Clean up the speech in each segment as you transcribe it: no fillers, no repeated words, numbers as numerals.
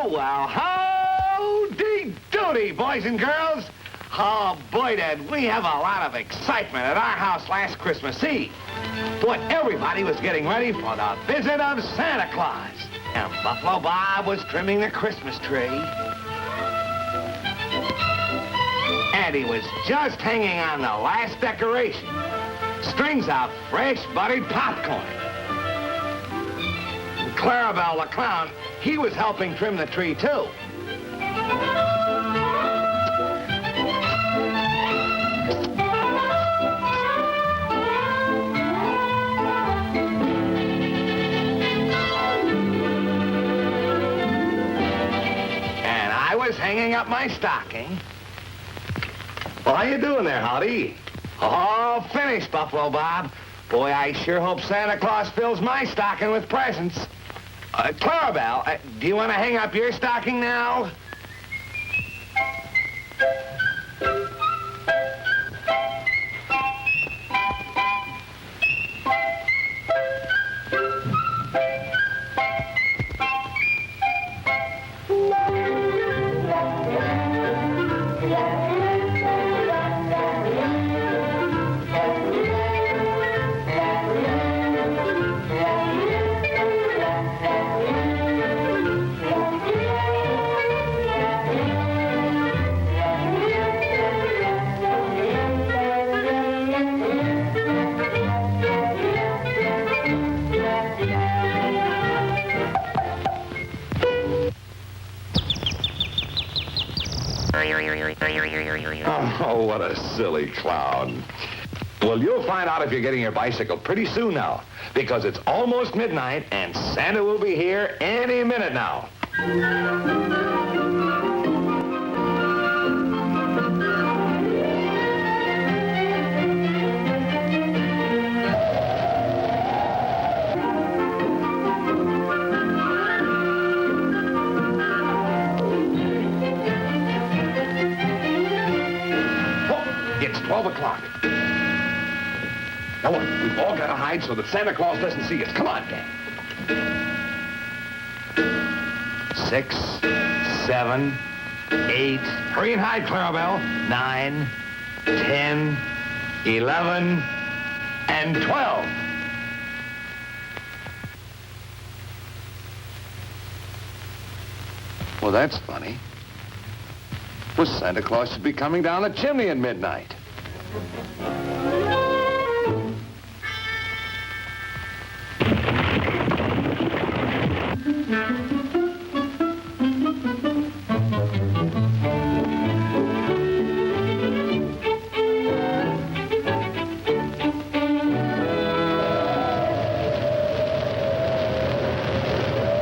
well, howdy doody, boys and girls. Oh, boy, did we have a lot of excitement at our house last Christmas Eve. Boy, everybody was getting ready for the visit of Santa Claus. And Buffalo Bob was trimming the Christmas tree. And he was just hanging on the last decoration. Strings of fresh buttered popcorn. And Clarabelle the clown, he was helping trim the tree, too. Hanging up my stocking. Well, how you doing there, Howdy? All finished, Buffalo Bob. Boy, I sure hope Santa Claus fills my stocking with presents. Clarabelle, do you want to hang up your stocking now? Oh, what a silly clown. Well, you'll find out if you're getting your bicycle pretty soon now, because it's almost midnight and Santa will be here any minute now. It's 12 o'clock. Now look, we've all got to hide so that Santa Claus doesn't see us. Come on, gang. 6, 7, 8. Hurry and hide, Clarabelle. 9, 10, 11, and 12. Well, that's funny. Well, Santa Claus should be coming down the chimney at midnight.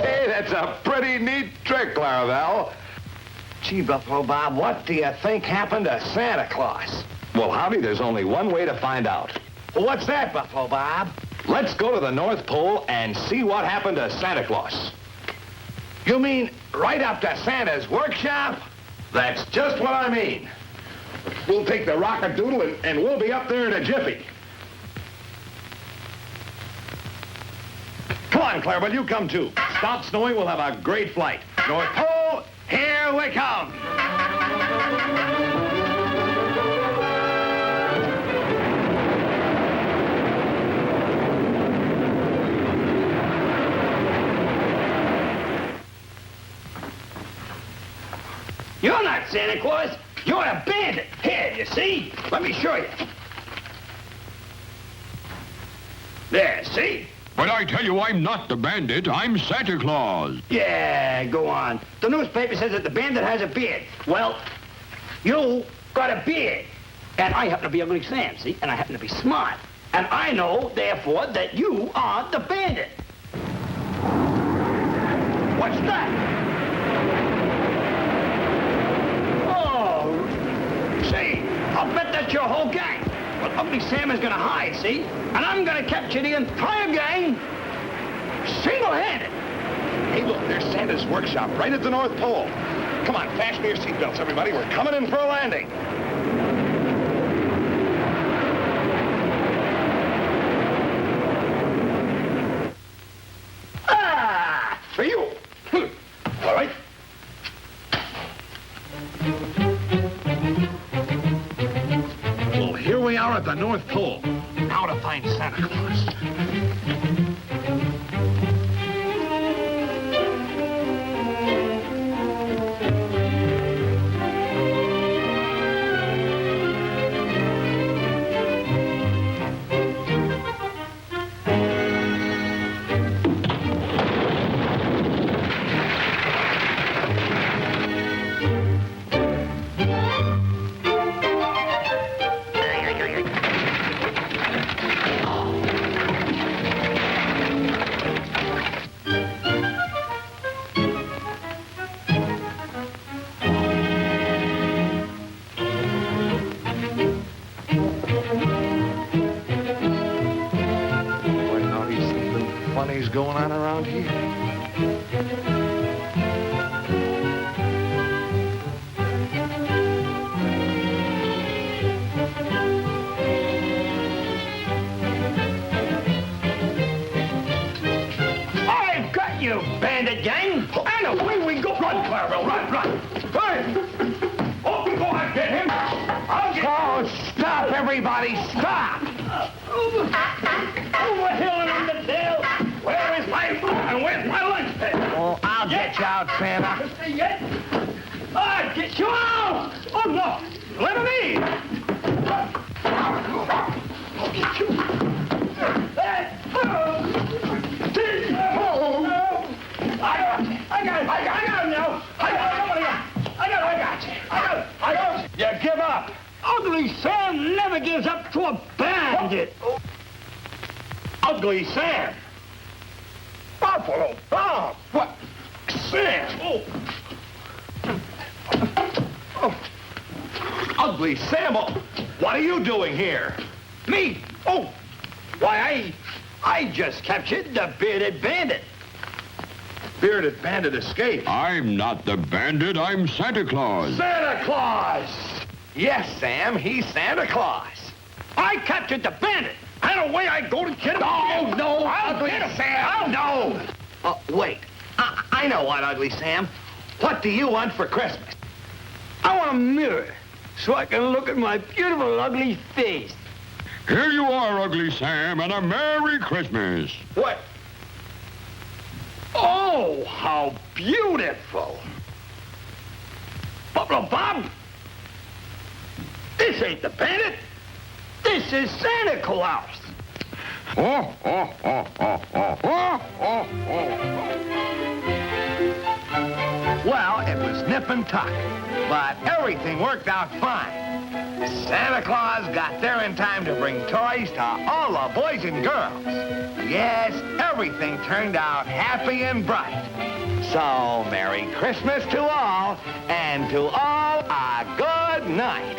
Hey, that's a pretty neat trick, Clarabelle. Gee, Buffalo Bob, what do you think happened to Santa Claus? Well, Howdy, there's only one way to find out. Well, what's that, Buffalo Bob? Let's go to the North Pole and see what happened to Santa Claus. You mean right up to Santa's workshop? That's just what I mean. We'll take the rocket-doodle and we'll be up there in a jiffy. Come on, Clarabelle, you come too. Stop snowing, we'll have a great flight. North Pole, here we come. You're not Santa Claus. You're a bandit. Here, you see? Let me show you. There, see? But I tell you, I'm not the bandit. I'm Santa Claus. Yeah, go on. The newspaper says that the bandit has a beard. Well, you got a beard. And I happen to be Ugly Sam, see? And I happen to be smart. And I know, therefore, that you are the bandit. What's that? Oh, see, I'll bet that's your whole gang. Well, Ugly Sam is gonna hide, see? And I'm gonna capture the entire gang single-handed. Hey, look, there's Santa's workshop right at the North Pole. Come on, fasten your seatbelts, everybody. We're coming in for a landing. Ah, for you. All right. at the North Pole. Now to find Santa Claus. Funny's going on around here. I've got you, bandit gang. And away we go. Run, Clara, run. Hey! Oh, go on, get him. I'll get Oh, stop, everybody, stop! over hill and on the tail. Where is my food and where's my lunch pail? Oh, I'll get you out, Santa. See yet? I'll get you out! Oh, no! Let him in! I'll get you. I got him now. I got him. You give up. Ugly Sam never gives up to a bandit. Ugly Sam. Buffalo Bob. What? Sam. Ugly Sam. Oh, what are you doing here? Me? Oh, why, I just captured the bearded bandit. Bearded bandit escaped. I'm not the bandit, I'm Santa Claus. Santa Claus! Yes, Sam, he's Santa Claus. I captured the bandit. And away I go to get him. No, I'll Ugly get him. Sam, no. Wait, I know what, Ugly Sam. What do you want for Christmas? I want a mirror so I can look at my beautiful, ugly face. Here you are, Ugly Sam, and a Merry Christmas. What? Oh, how beautiful. Buffalo Bob, this ain't the bandit. This is Santa Claus. Oh, oh, oh, oh, oh, oh, oh, oh. Well, it was nip and tuck, but everything worked out fine. Santa Claus got there in time to bring toys to all the boys and girls. Yes, everything turned out happy and bright. So, Merry Christmas to all, and to all a good night.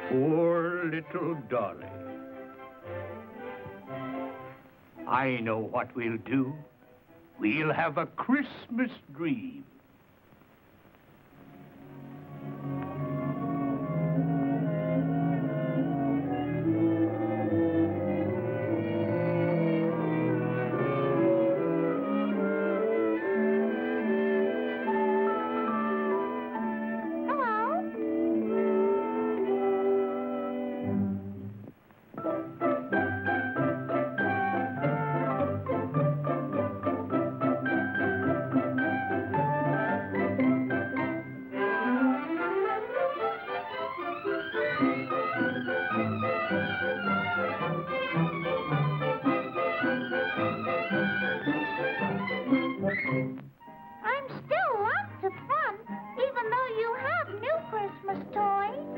Poor little Dolly. I know what we'll do. We'll have a Christmas dream. I'm still lots of fun, even though you have new Christmas toys.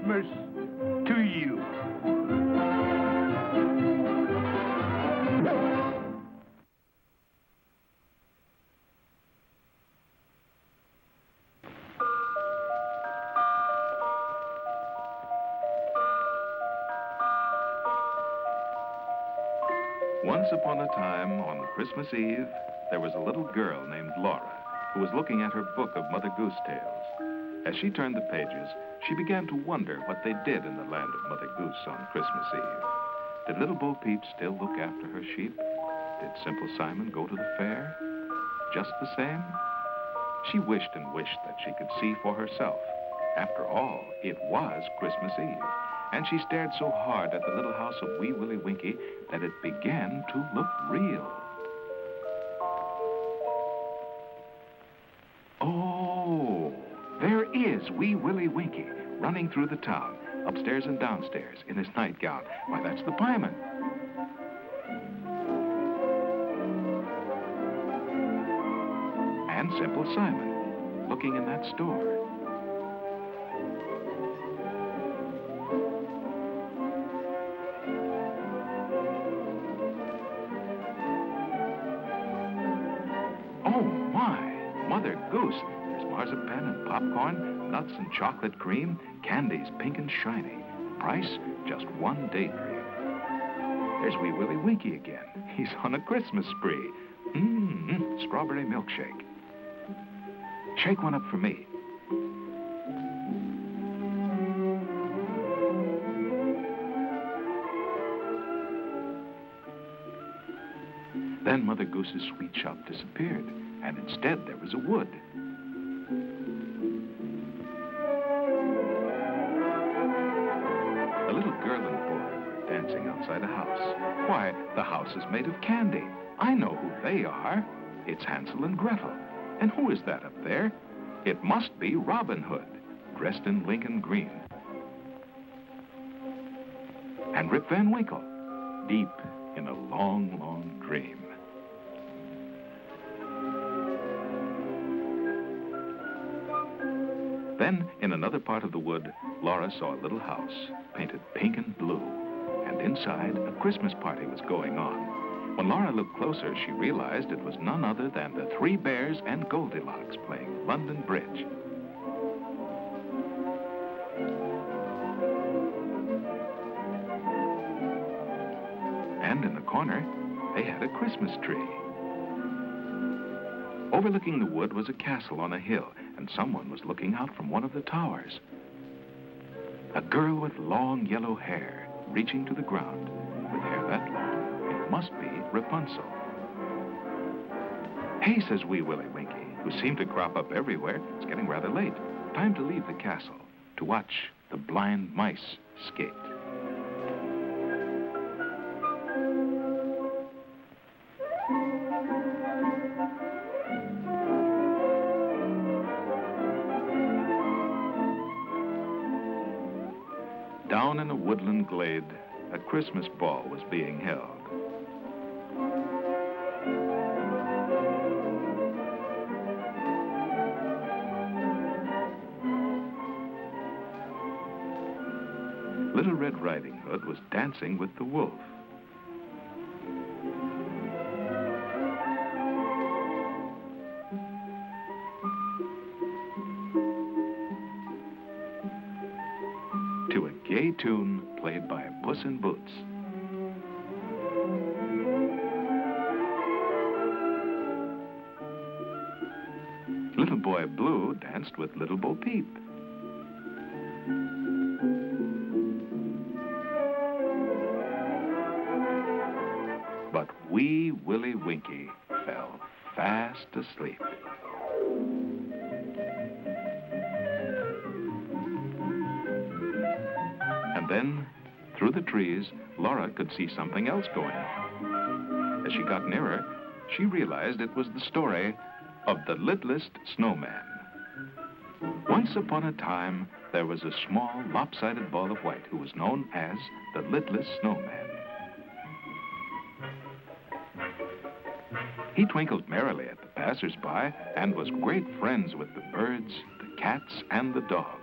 Christmas to you. Once upon a time, on Christmas Eve, there was a little girl named Laura who was looking at her book of Mother Goose tales. As she turned the pages, she began to wonder what they did in the land of Mother Goose on Christmas Eve. Did Little Bo Peep still look after her sheep? Did Simple Simon go to the fair? Just the same? She wished and wished that she could see for herself. After all, it was Christmas Eve, and she stared so hard at the little house of Wee Willie Winkie that it began to look real. Oh, there is Wee Willie Winkie running through the town, upstairs and downstairs, in his nightgown. Why, that's the pieman. And Simple Simon, looking in that store. Oh, my! Mother Goose. There's marzipan and popcorn, nuts and chocolate cream, candies pink and shiny. Price, just one daydream. There's Wee Willie Winkie again. He's on a Christmas spree. Strawberry milkshake. Shake one up for me. Then Mother Goose's sweet shop disappeared, and instead there was a wood. A little girl and boy were dancing outside a house. Why, the house is made of candy. I know who they are. It's Hansel and Gretel. And who is that up there? It must be Robin Hood, dressed in Lincoln green. And Rip Van Winkle, deep in a long, long dream. Then, in another part of the wood, Laura saw a little house, painted pink and blue. And inside, a Christmas party was going on. When Laura looked closer, she realized it was none other than the Three Bears and Goldilocks playing London Bridge. And in the corner, they had a Christmas tree. Overlooking the wood was a castle on a hill, and someone was looking out from one of the towers. A girl with long yellow hair, reaching to the ground. With hair that long, it must be Rapunzel. Hey, says Wee Willie Winkie, who seemed to crop up everywhere. It's getting rather late. Time to leave the castle to watch the blind mice skate. Down in a woodland glade, a Christmas ball was being held. Little Red Riding Hood was dancing with the wolf. To a gay tune played by Puss in Boots. Little Boy Blue danced with Little Bo Peep. But Wee Willie Winkie fell fast asleep. And then, through the trees, Laura could see something else going on. As she got nearer, she realized it was the story of the littlest snowman. Once upon a time, there was a small, lopsided ball of white who was known as the littlest snowman. He twinkled merrily at the passers-by and was great friends with the birds, the cats, and the dogs.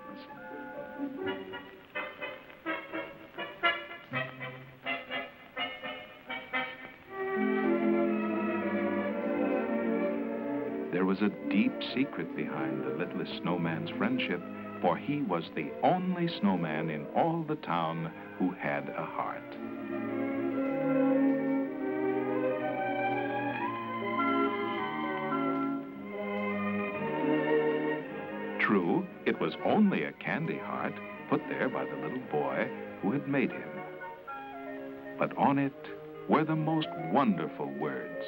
there was a deep secret behind the littlest snowman's friendship, for he was the only snowman in all the town who had a heart. True, it was only a candy heart put there by the little boy who had made him. But on it were the most wonderful words,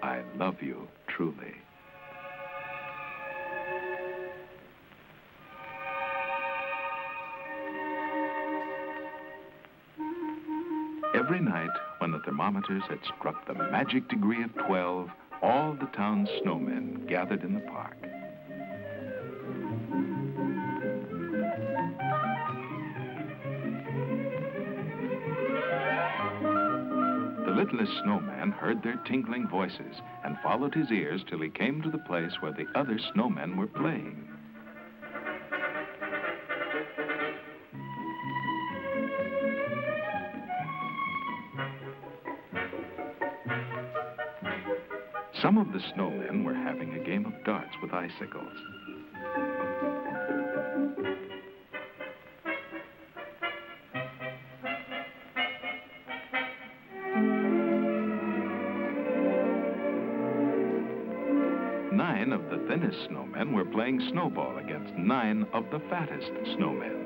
"I love you truly." Every night, when the thermometers had struck the magic degree of 12, all the town's snowmen gathered in the park. The littlest snowman heard their tinkling voices and followed his ears till he came to the place where the other snowmen were playing. Some of the snowmen were having a game of darts with icicles. Nine of the thinnest snowmen were playing snowball against 9 of the fattest snowmen.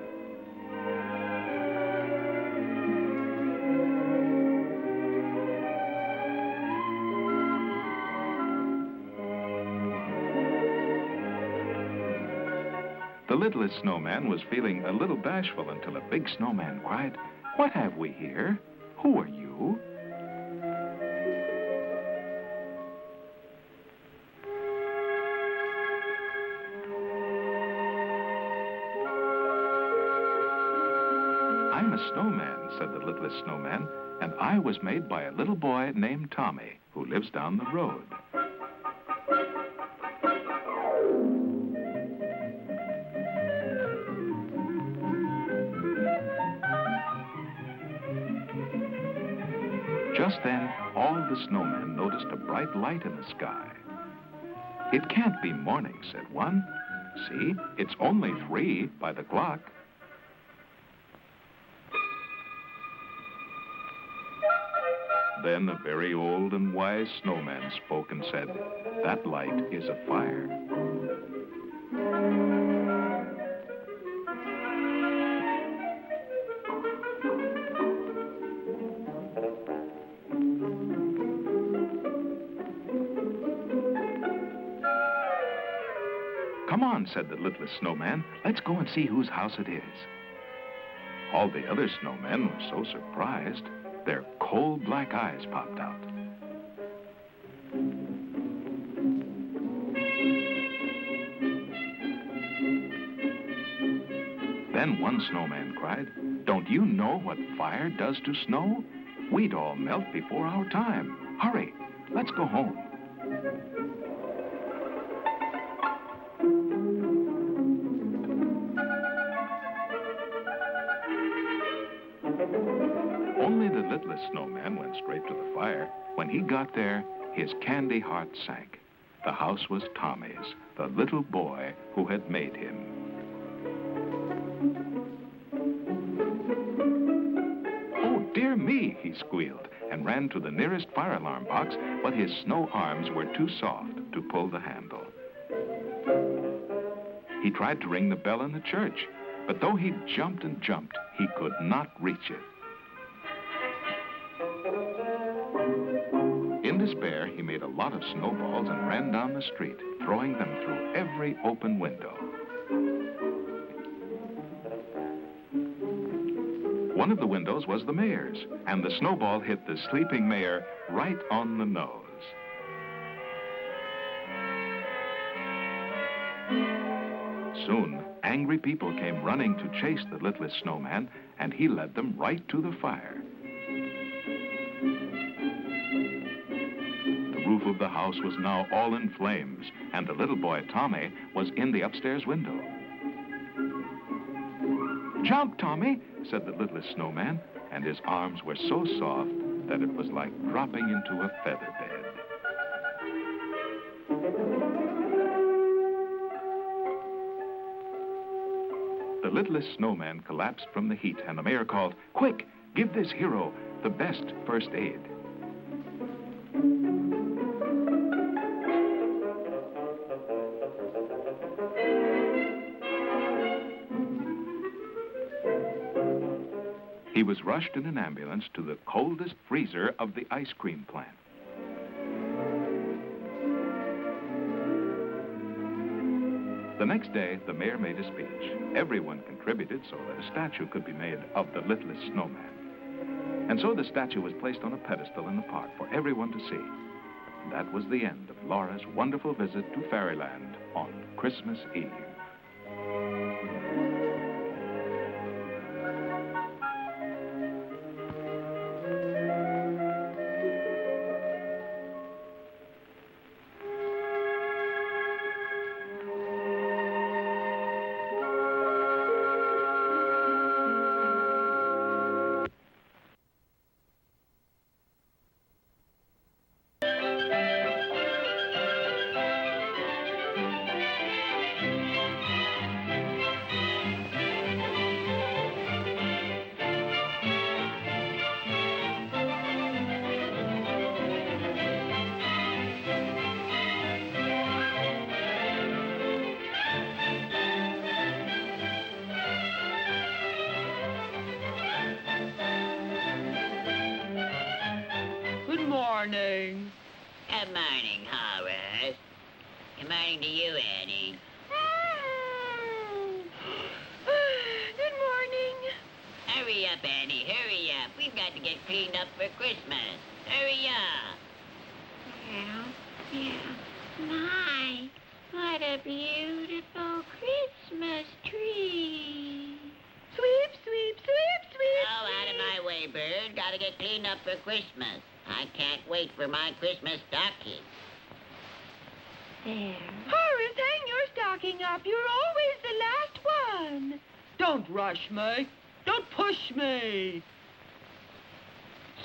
The littlest snowman was feeling a little bashful until a big snowman cried, "What have we here? Who are you?" "I'm a snowman," said the littlest snowman, "and I was made by a little boy named Tommy, who lives down the road." Just then, all the snowmen noticed a bright light in the sky. "It can't be morning," said one. "See, it's only 3 by the clock." Then a very old and wise snowman spoke and said, "That light is a fire." "Come on," said the littlest snowman. "Let's go and see whose house it is." All the other snowmen were so surprised, their coal black eyes popped out. Then one snowman cried, "Don't you know what fire does to snow? We'd all melt before our time. Hurry, let's go home." Only the littlest snowman went straight to the fire. When he got there, his candy heart sank. The house was Tommy's, the little boy who had made him. "Oh, dear me," he squealed, and ran to the nearest fire alarm box, but his snow arms were too soft to pull the handle. He tried to ring the bell in the church, but though he jumped and jumped, he could not reach it. In despair, he made a lot of snowballs and ran down the street, throwing them through every open window. One of the windows was the mayor's, and the snowball hit the sleeping mayor right on the nose. Soon, angry people came running to chase the littlest snowman, and he led them right to the fire. The roof of the house was now all in flames, and the little boy, Tommy, was in the upstairs window. "Jump, Tommy," said the littlest snowman, and his arms were so soft that it was like dropping into a feather bed. littlest snowman collapsed from the heat, and the mayor called, "Quick, give this hero the best first aid." He was rushed in an ambulance to the coldest freezer of the ice cream plant. The next day, the mayor made a speech. Everyone contributed so that a statue could be made of the littlest snowman. And so the statue was placed on a pedestal in the park for everyone to see. And that was the end of Laura's wonderful visit to Fairyland on Christmas Eve. Morning. Good morning, Horace. Good morning to you, Annie. Good morning. Hurry up, Annie, hurry up. We've got to get cleaned up for Christmas. Hurry up. Yeah. My, what a beautiful Christmas tree. Sweep, sweep, sweep, sweep. Oh, out of my way, bird. Got to get cleaned up for Christmas. I can't wait for my Christmas stocking. There. Horace, hang your stocking up. You're always the last one. Don't rush me. Don't push me.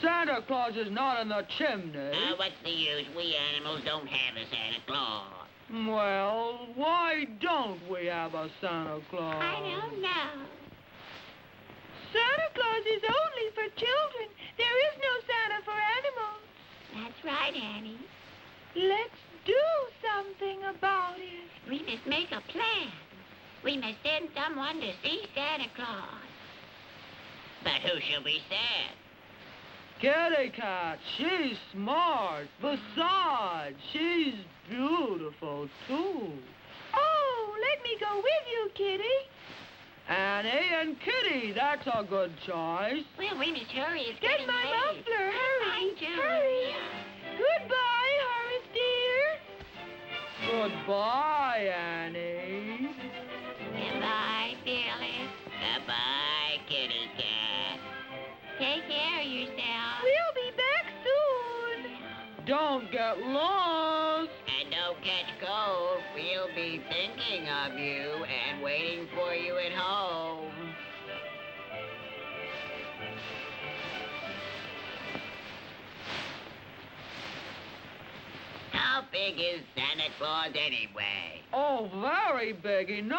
Santa Claus is not in the chimney. What's the use? We animals don't have a Santa Claus. Well, why don't we have a Santa Claus? I don't know. Santa Claus is only for children. There is no Santa for animals. That's right, Annie. Let's do something about it. We must make a plan. We must send someone to see Santa Claus. But who shall we send? Kitty Cat, she's smart. Besides, she's beautiful, too. Oh, let me go with you, Kitty. Annie and Kitty, that's a good choice. Well, we must hurry. It's Get getting my late. muffler. Hurry, hurry. Goodbye, Horace, dear. Goodbye, Annie. Goodbye, Phyllis. Goodbye, kitty cat. Take care of yourself. We'll be back soon. Don't get lost. And don't catch cold. We'll be thinking of you and waiting for you at home. How big is Santa Claus anyway? Oh, very big, enormous.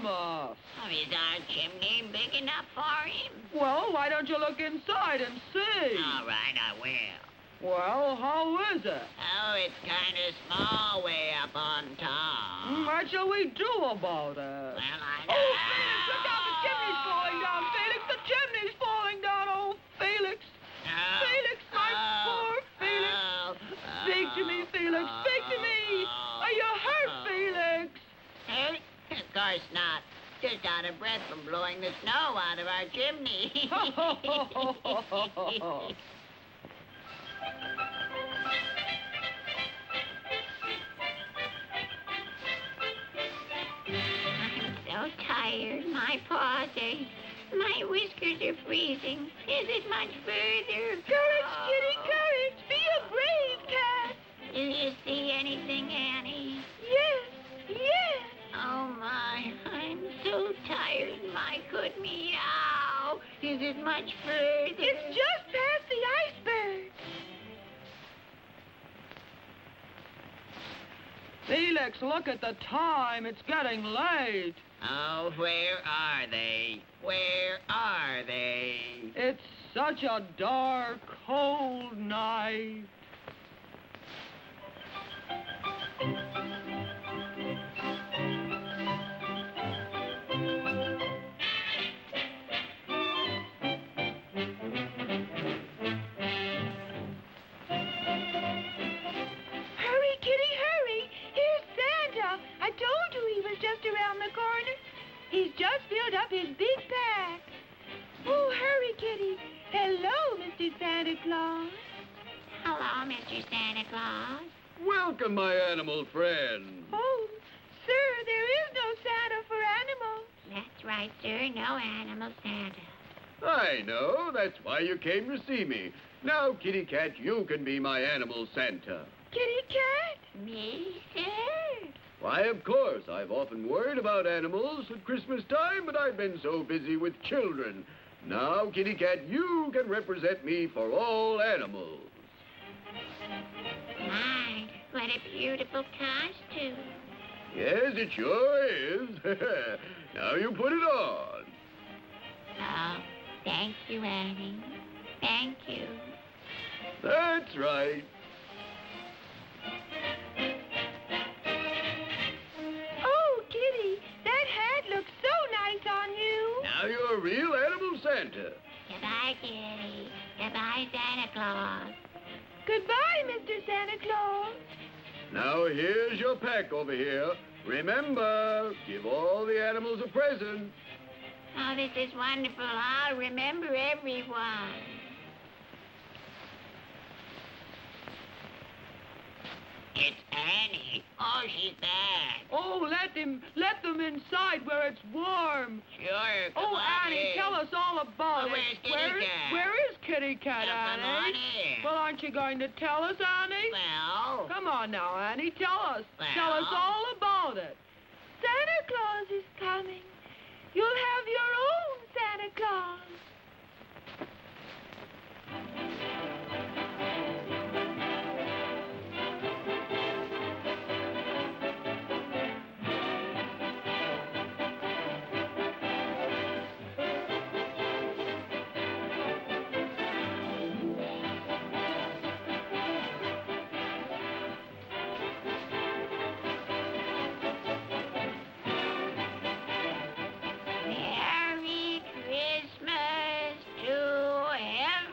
Oh, is our chimney big enough for him? Well, why don't you look inside and see? All right, I will. Well, how is it? Oh, it's kind of small way up on top. What shall we do about it? Well, I Oh, Felix, look out! The chimney's falling down, Felix! The chimney's falling down! Oh, Felix! Felix, my poor Felix! Speak to me, Felix! Speak to me! Are you hurt, Felix? Hurt? Of course not. Just out of breath from blowing the snow out of our chimney. I'm so tired. My paws ache. My whiskers are freezing. Is it much further? Courage, Kitty, courage! Be a brave cat! Do you see anything, Annie? Yes, yes! Oh, my. I'm so tired. My good meow. Is it much further? It's just past the iceberg. Felix, Felix, look at the time. It's getting late. Oh, where are they? Where are they? It's such a dark, cold night. Hurry, Kitty, hurry. Here's Santa. I told you he was just around the corner. He's just filled up his big pack. Oh, hurry, Kitty. Hello, Mr. Santa Claus. Hello, Mr. Santa Claus. Welcome, my animal friend. Oh, sir, there is no Santa for animals. That's right, sir. No animal Santa. I know. That's why you came to see me. Now, Kitty Cat, you can be my animal Santa. Kitty Cat? Me, sir? Why, of course. I've often worried about animals at Christmas time, but I've been so busy with children. Now, Kitty Cat, you can represent me for all animals. My, what a beautiful costume. Yes, it sure is. Now you put it on. Oh, thank you, Annie. Thank you. That's right. Oh, Kitty, that hat looks so nice on you. Now you're a real animal Santa. Goodbye, Kitty. Goodbye, Santa Claus. Goodbye, Mr. Santa Claus. Now here's your pack over here. Remember, give all the animals a present. Oh, this is wonderful. I'll remember everyone. It's Annie. Oh, she's back. Oh, let them inside where it's warm. Sure, come Oh, on Annie, in. tell us all about Oh, it. where's Kitty Cat? Where is Kitty Cat, Now, Annie? come on in. Well, aren't you going to tell us, Annie? Well, Come on now, Annie, tell us. Well. Tell us all about it. Santa Claus is coming. You'll have your own Santa Claus. Merry Christmas to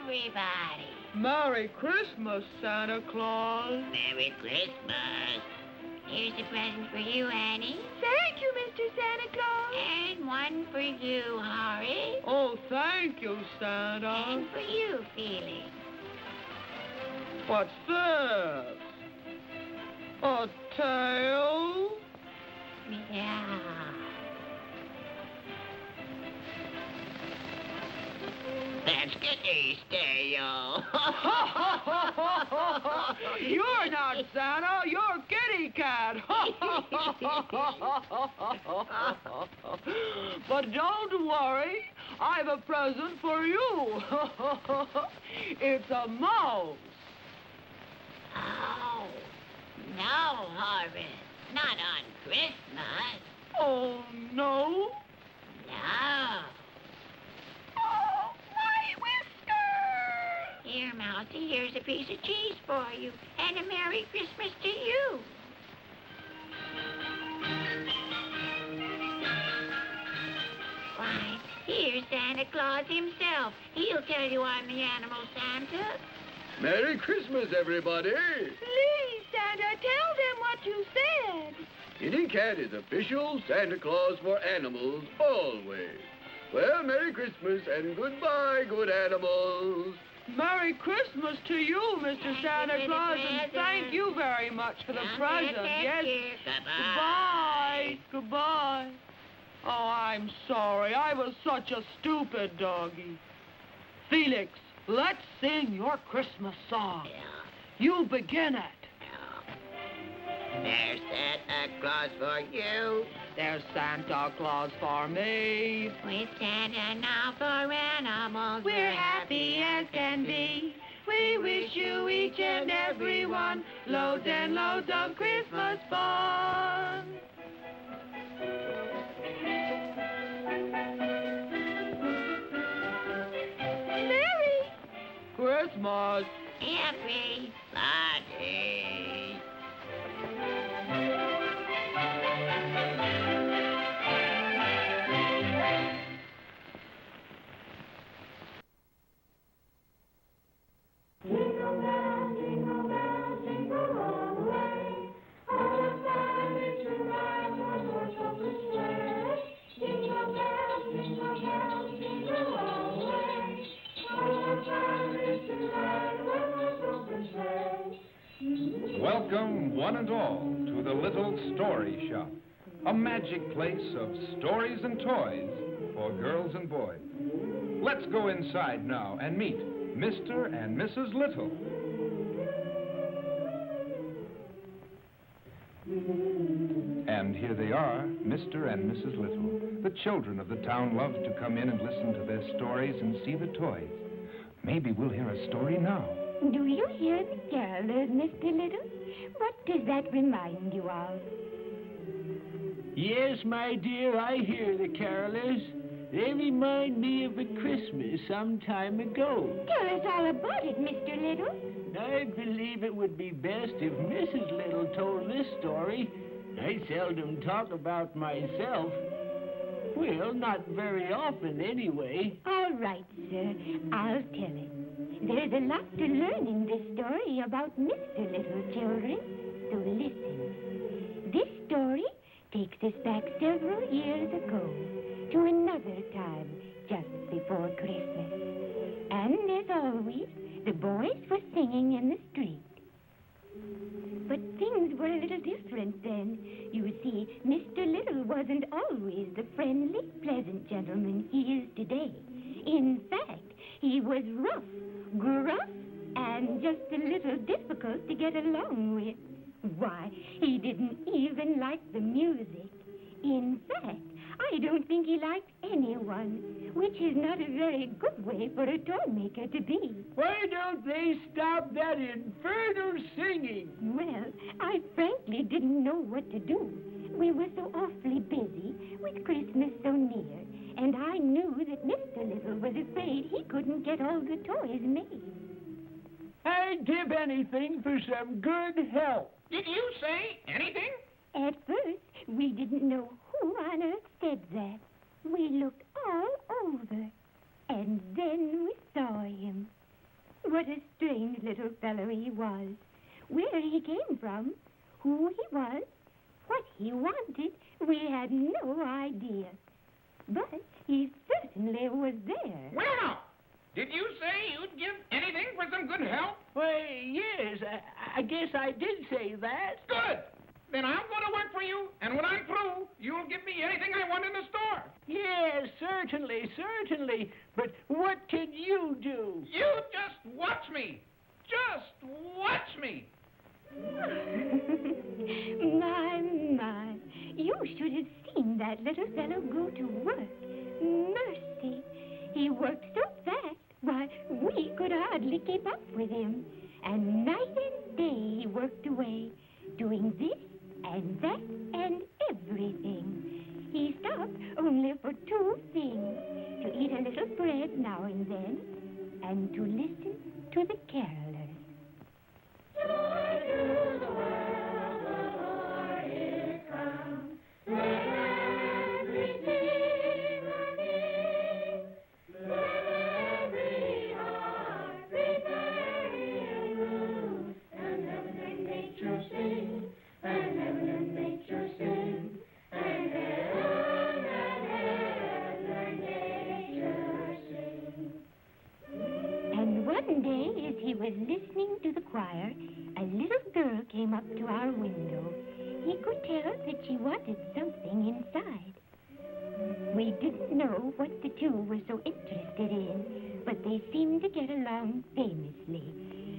everybody. Merry Christmas, Santa Claus. Merry Christmas. Here's a present for you, Annie. Thank you, Mr. Santa Claus. And one for you, Horace. Oh, thank you, Santa. And for you, Felix. What's this? A tail? Yeah. That's Kitty's tail. You're not Santa, you're Kitty Cat. But don't worry, I've a present for you. It's a mouse. Oh, no, Horace. Not on Christmas. Oh, no? No. Oh, my whiskers! Here, Mousy, here's a piece of cheese for you. And a Merry Christmas to you. Why, here's Santa Claus himself. He'll tell you I'm the animal Santa. Merry Christmas, everybody. Please, Santa, tell them what you said. Kitty Cat is official Santa Claus for animals, always. Well, Merry Christmas and goodbye, good animals. Merry Christmas to you, Mr. Thank Santa you for the Claus, and present. thank you very much for the Don't present. forget Yes. you. Goodbye. Goodbye. Oh, I'm sorry. I was such a stupid doggy. Felix, let's sing your Christmas song. Yeah. You begin it. There's Santa Claus for you. There's Santa Claus for me. With Santa now for animals, we're happy as can be. We wish you each and every one loads and loads of Christmas fun. Merry Christmas. Happy Sunday. Welcome, one and all, to the Little Story Shop, a magic place of stories and toys for girls and boys. Let's go inside now and meet Mr. and Mrs. Little. And here they are, Mr. and Mrs. Little. The children of the town love to come in and listen to their stories and see the toys. Maybe we'll hear a story now. Do you hear the carolers, Mr. Little? What does that remind you of? Yes, my dear, I hear the carolers. They remind me of a Christmas some time ago. Tell us all about it, Mr. Little. I believe it would be best if Mrs. Little told this story. I seldom talk about myself. Well, not very often, anyway. All right, sir. I'll tell it. There's a lot to learn in this story about Mr. Little, children. So listen. This story takes us back several years ago to another time just before Christmas. And as always, the boys were singing in the street. But things were a little different then. You see, Mr. Little wasn't always the friendly, pleasant gentleman he is today. In fact, he was rough, gruff, and just a little difficult to get along with. Why, he didn't even like the music. In fact, I don't think he liked anyone, which is not a very good way for a toy maker to be. Why don't they stop that infernal singing? Well, I frankly didn't know what to do. We were so awfully busy with Christmas so near, and I knew that Mr. Little was afraid he couldn't get all the toys made. I'd give anything for some good help. Did you say anything? At first, we didn't know who on earth said that. We looked all over, and then we saw him. What a strange little fellow he was. Where he came from, who he was, what he wanted, we had no idea. But he certainly was there. Well, now, did you say you'd give anything for some good help? Why, yes, I guess I did say that. Good. Then I'm going to work for you, and when I'm through, you'll give me anything I want in the store. Yes, certainly, certainly. But what can you do? You just watch me. Just watch me. My, you should have seen that little fellow go to work. Mercy, he worked so fast, why, we could hardly keep up with him. And night and day he worked away, doing this and that and everything. He stopped only for two things, to eat a little bread now and then, and to listen to the carolers. Joy to the world, the Lord is come. Let everything again. Let every heart prepare Him room. And heaven and nature sing, and heaven and nature sing, and heaven and nature sing. And one day, as he was listening to the choir, a little girl came up to our window. He could tell that she wanted something inside. We didn't know what the two were so interested in, but they seemed to get along famously,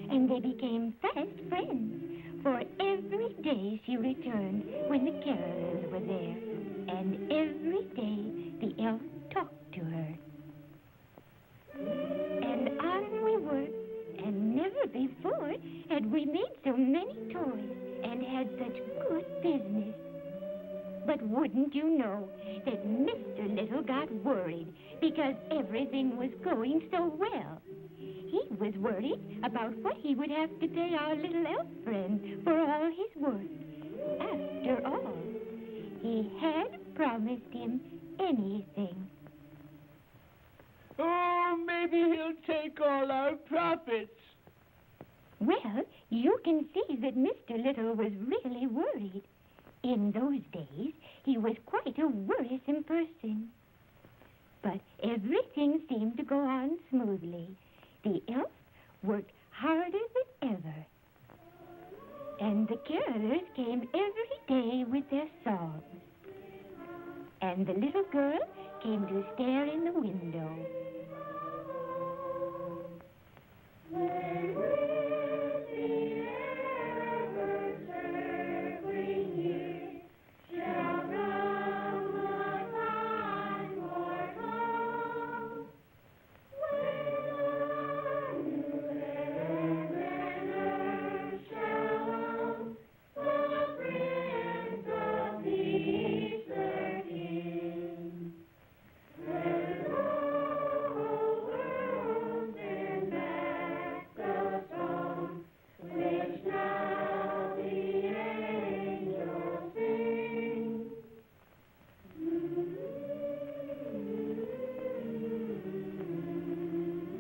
and they became fast friends, for every day she returned when the carolers were there, and every day the elf talked to her. And on we worked, and never before had we made so many toys and had such good business. But wouldn't you know that Mr. Little got worried because everything was going so well. He was worried about what he would have to pay our little elf friend for all his work. After all, he had promised him anything. Oh, maybe he'll take all our profits. Well, you can see that Mr. Little was really worried. In those days, he was quite a worrisome person. But everything seemed to go on smoothly. The elf worked harder than ever. And the carolers came every day with their songs. And the little girl came to stare in the window.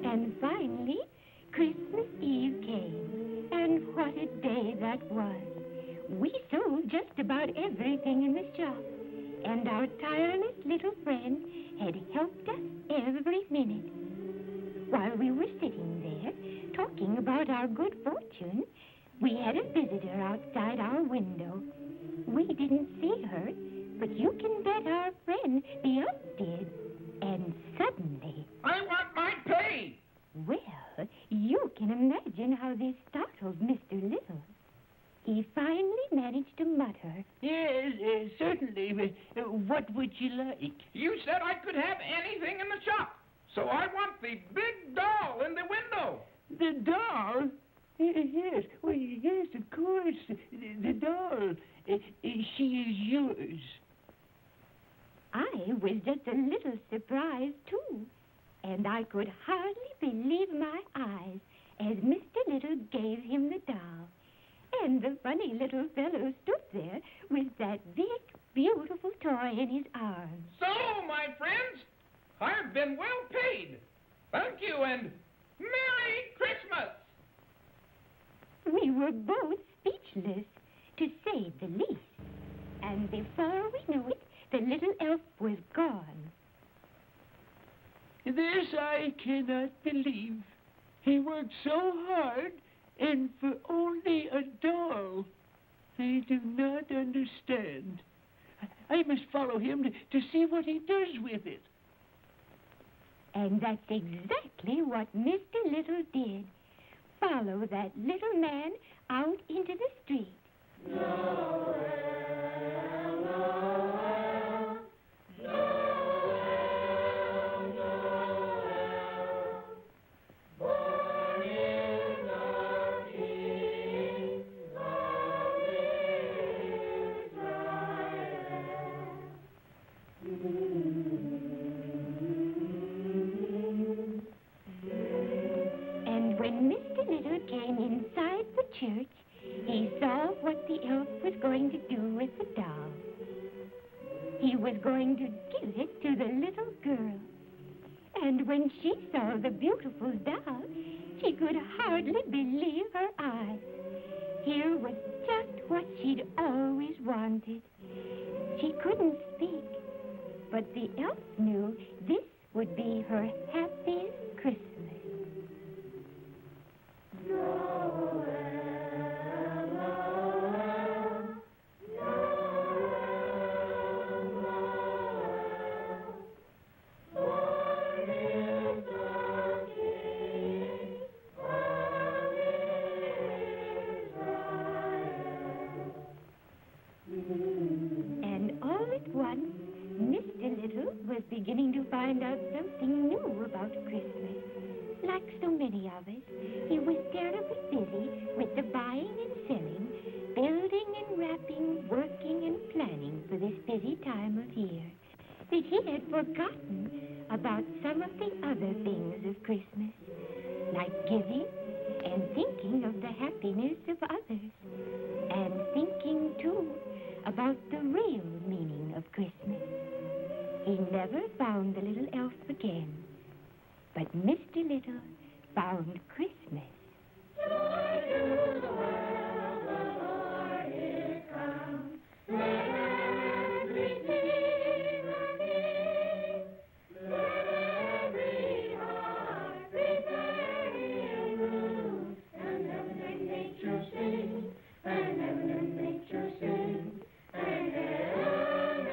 And finally, Christmas Eve came. And what a day that was. We sold just about everything in the shop. And our tireless little friend had helped us every minute. While we were sitting there, talking about our good fortune, we had a visitor outside our window. We didn't see her, but you can bet our friend the elf did. And suddenly... I want my pay! Well, you can imagine how this startled Mr. Little. He finally managed to mutter. Yes, certainly. What would you like? You said I could have anything in the shop. So I want the big doll in the window. The doll? Yes, well, yes, of course. The doll. She is yours. I was just a little surprised, too. And I could hardly believe my eyes as Mr. Little gave him the doll. And the funny little fellow stood there with that big, beautiful toy in his arms. So, my friends, I've been well paid. Thank you, and Merry Christmas! We were both speechless, to say the least. And before we knew it, the little elf was gone. This I cannot believe. He worked so hard, and for only a doll. I do not understand. I must follow him to see what he does with it. And that's exactly what Mr. Little did. Follow that little man out into the street. And when Mr. Little came inside the church, he saw what the elf was going to do with the doll. He was going to give it to the little girl. And when she saw the beautiful doll, she could hardly believe her eyes. Here was just what she'd always wanted. She couldn't speak, but the elf knew this would be her happiest Christmas. And all at once, Mr. Little was beginning to like giving and thinking of the happiness of others. And thinking, too, about the real meaning of Christmas. He never found the little elf again. But Mr. Little found Christmas. Joy to the world, the Lord is come. Let everything again. Let every heart prepare Him room. And heaven and nature sing. And heaven and nature sing. And heaven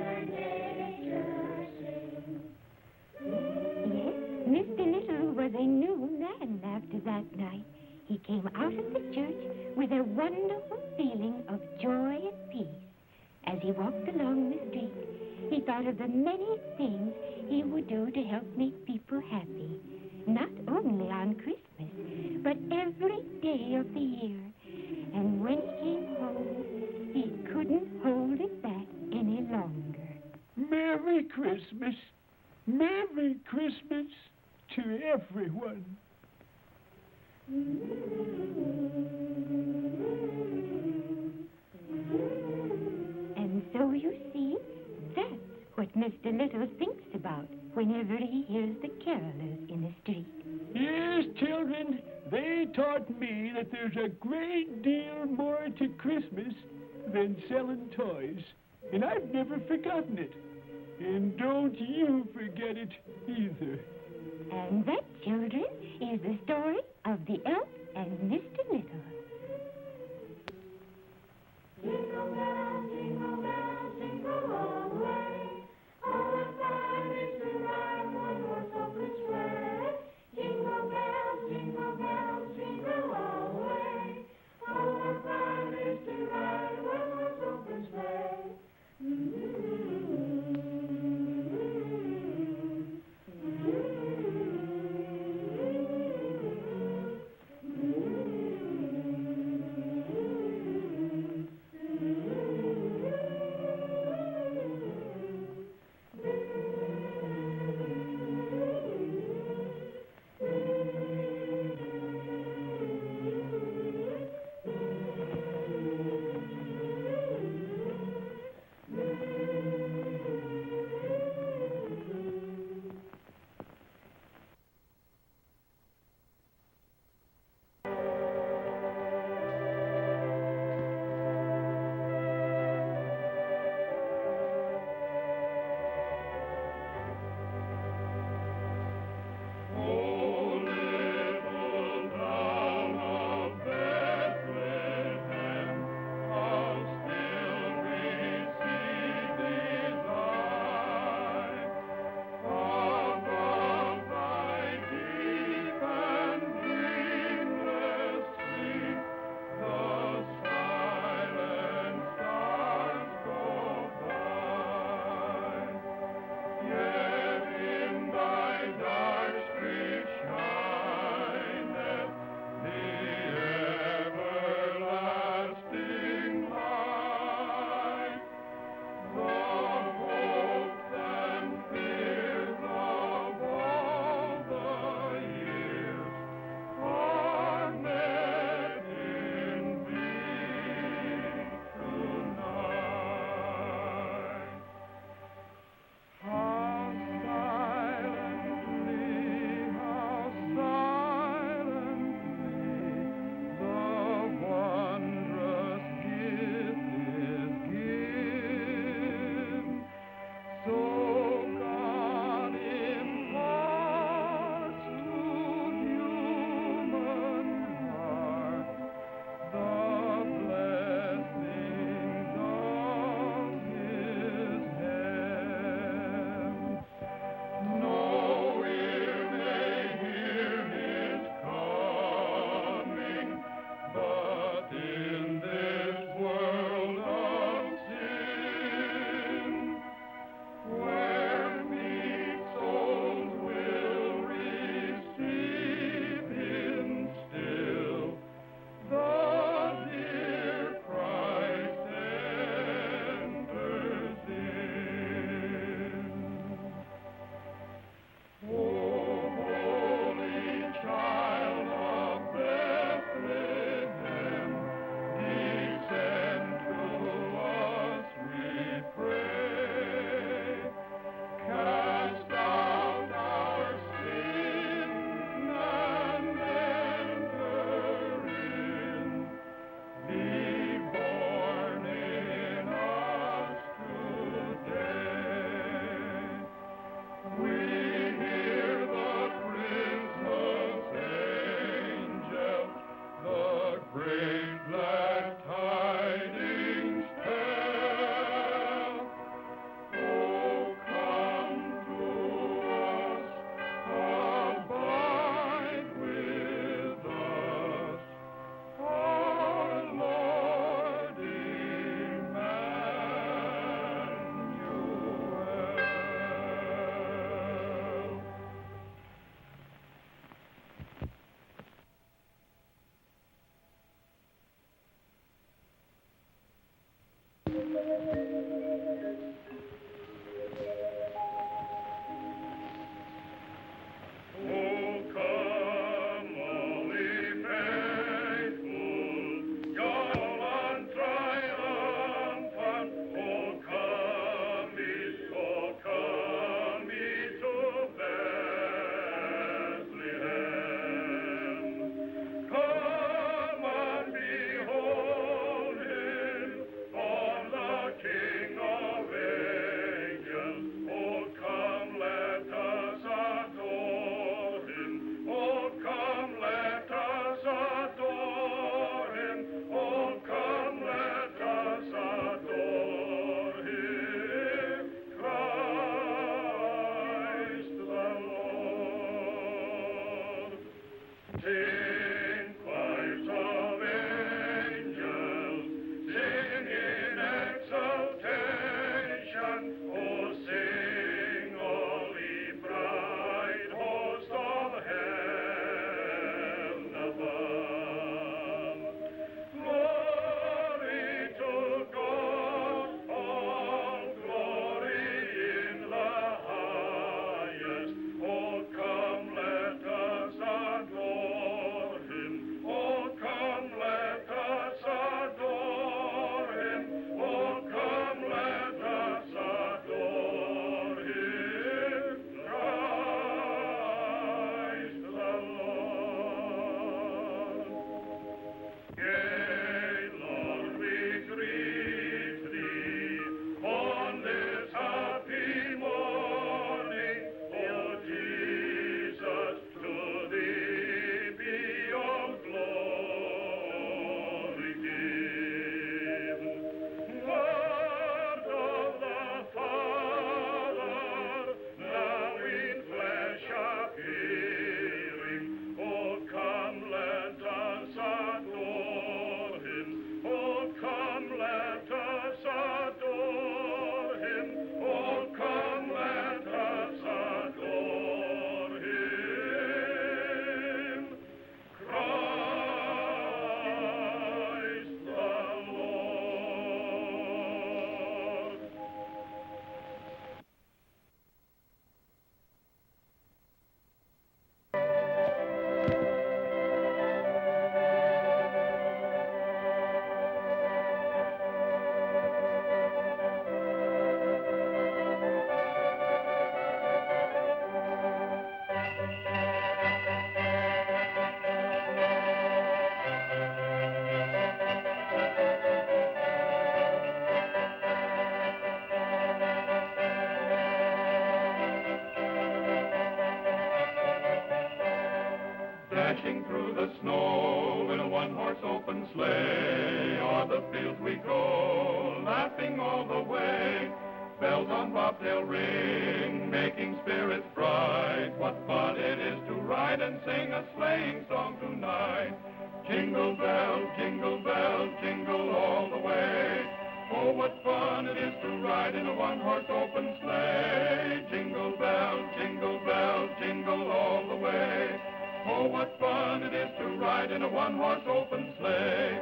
and nature sing. Yes, Mr. Little was a new man after that night. He came out of the church with a wonderful feeling of joy and peace. As he walked along the street, he thought of the many things he would do to help make people happy. Not only on Christmas, but every day of the year. And when he came home, he couldn't hold it back any longer. Merry Christmas! Merry Christmas to everyone. And so you see, that's what Mr. Little thinks about whenever he hears the carolers in the street. Yes, children, they taught me that there's a great deal more to Christmas than selling toys. And I've never forgotten it. And don't you forget it either. And that, children, is the story of the elf and Mr. Little. Jingle bells, jingle all the way. Oh, what fun it is to ride one horse open sleigh. Jingle bells, jingle all the way. Oh, what fun it is to ride one horse open sleigh. Sing choirs of angels, sing in exultation. Oh, sing, all ye bright host of heaven above. Glory to God, all glory in the highest. Oh, come, let us adore him. Oh, come, let us adore him. Oh, come, let us adore him. Christ the Lord. Yea, Lord, we greet thee on this happy morning. O Jesus, to thee be all glory given. Word of the Father, now in flesh appearing. Oh, come, let us adore him. Oh, come, let us adore him. Oh, come, let us adore him. Christ the Lord. Dashing through the snow in a one-horse open sleigh, o'er the fields we go, laughing all the way. Bells on bobtail ring, making spirits bright. What fun it is to ride and sing a sleighing song tonight. Jingle bells, jingle all the way. Oh, what fun it is to ride in a one-horse open sleigh. Jingle bells, jingle all the way. Oh, what fun it is to ride in a one-horse open sleigh.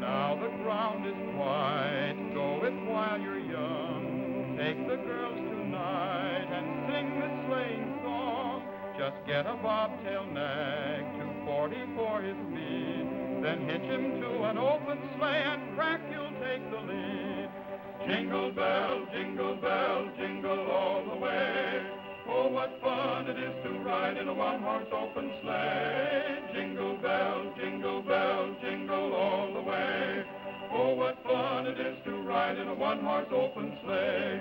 Now the ground is white, go it while you're young. Take the girls tonight and sing the sleighing song. Just get a bobtail nag, 240 for his feed. Then hitch him to an open sleigh and crack you'll take the lead. Jingle bells, jingle all the way. Oh, what fun it is to ride in a one-horse open sleigh. Jingle bells, jingle all the way. Oh, what fun it is to ride in a one-horse open sleigh.